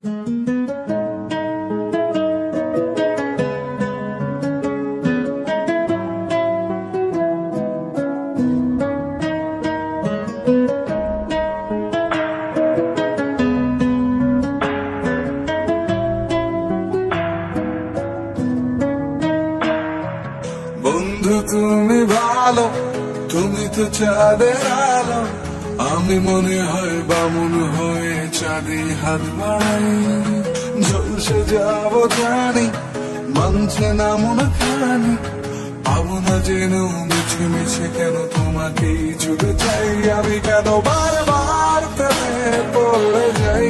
বন্ধু তুমি ভালো, তুমি তো চাঁদের আলো, আমি মনে হয় বামুন হয়ে চাঁদে হাত বাড়াই। ঝলসে যাব জানি, মানছে না মন খানি, পাবো না জেনেও মিছে মিছে কেন তোমাকেই জুড়ে চাই। আমি কেন বারবার প্রেমে পড়ে যাই।